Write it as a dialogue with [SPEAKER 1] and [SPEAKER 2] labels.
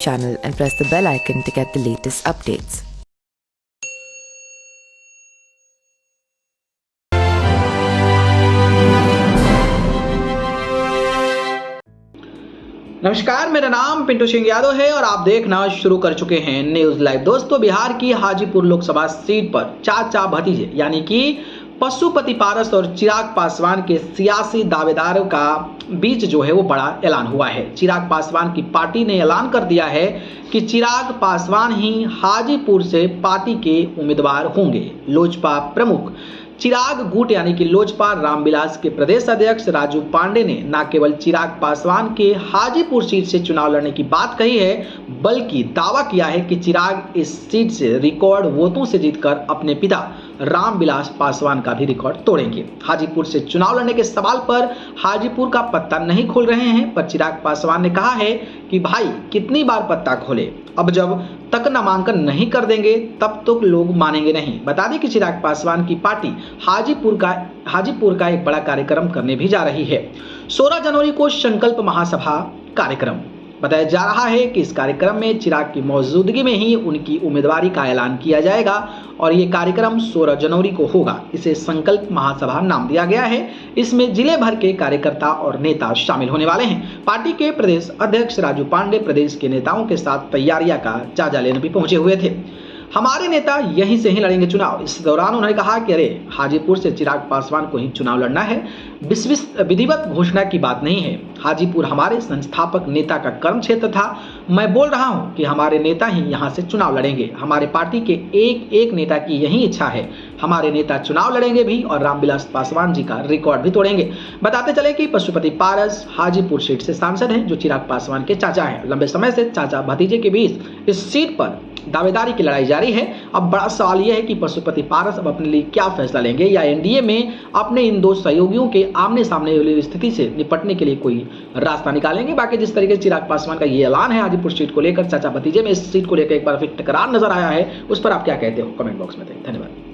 [SPEAKER 1] channel and press the bell icon to get the latest updates.
[SPEAKER 2] नमस्कार, मेरा नाम पिंटू सिंह यादव है और आप देखना शुरू कर चुके हैं न्यूज लाइव। दोस्तों, बिहार की हाजीपुर लोकसभा सीट पर चाचा भतीजे यानी कि पशुपति पारस और चिराग पासवान के सियासी दावेदारों का बीच जो है वो बड़ा ऐलान हुआ है। चिराग पासवान की पार्टी ने ऐलान कर दिया है कि चिराग पासवान ही हाजीपुर से पार्टी के उम्मीदवार होंगे। लोजपा प्रमुख चिराग गुट यानी कि लोजपा रामविलास के प्रदेश अध्यक्ष राजू पांडे ने न केवल चिराग पासवान के हाजीपुर सीट से चुनाव लड़ने की बात कही है, बल्कि दावा किया है कि चिराग इस सीट से रिकॉर्ड वोटों से जीतकर अपने पिता रामविलास पासवान का भी रिकॉर्ड तोड़ेंगे। हाजीपुर से चुनाव लड़ने के सवाल पर हाजीपुर का पत्ता नहीं खोल रहे हैं, पर चिराग पासवान ने कहा है कि भाई कितनी बार पत्ता खोले, अब जब तक नामांकन नहीं कर देंगे तब तक लोग मानेंगे नहीं। बता दें कि चिराग पासवान की पार्टी हाजीपुर का एक बड़ा कार्यक्रम करने भी जा रही है। 16 जनवरी को संकल्प महासभा कार्यक्रम बताया जा रहा है कि इस कार्यक्रम में चिराग की मौजूदगी में ही उनकी उम्मीदवारी का ऐलान किया जाएगा और ये कार्यक्रम 16 जनवरी को होगा। इसे संकल्प महासभा नाम दिया गया है। इसमें जिले भर के कार्यकर्ता और नेता शामिल होने वाले हैं। पार्टी के प्रदेश अध्यक्ष राजू पांडे प्रदेश के नेताओं के साथ तैयारियां का जायजा लेने भी पहुंचे हुए थे। हमारे नेता यहीं से ही लड़ेंगे चुनाव। इस दौरान उन्होंने कहा कि अरे हाजीपुर से चिराग पासवान को ही चुनाव लड़ना है, विधिवत घोषणा की बात नहीं है। हाजीपुर हमारे संस्थापक नेता का कर्म क्षेत्र था। मैं बोल रहा हूं कि हमारे नेता ही यहां से चुनाव लड़ेंगे। हमारे पार्टी के एक एक नेता की यही इच्छा है। हमारे नेता चुनाव लड़ेंगे भी और रामविलास पासवान जी का रिकॉर्ड भी तोड़ेंगे। बताते चले कि पशुपति पारस हाजीपुर सीट से सांसद हैं, जो चिराग पासवान के चाचा हैं। लंबे समय से चाचा भतीजे के बीच इस सीट पर दावेदारी की लड़ाई जारी है। अब बड़ा सवाल यह है कि पशुपति पारस अब अपने लिए क्या फैसला लेंगे, या एनडीए में अपने इन दो सहयोगियों के आमने सामने वाली स्थिति से निपटने के लिए कोई रास्ता निकालेंगे। बाकी जिस तरीके से चिराग पासवान का ये ऐलान है हाजीपुर सीट को लेकर, चाचा भतीजे में इस सीट को लेकर एक बार फिर टकरार नजर आया है, उस पर आप क्या कहते हो कमेंट बॉक्स में। धन्यवाद।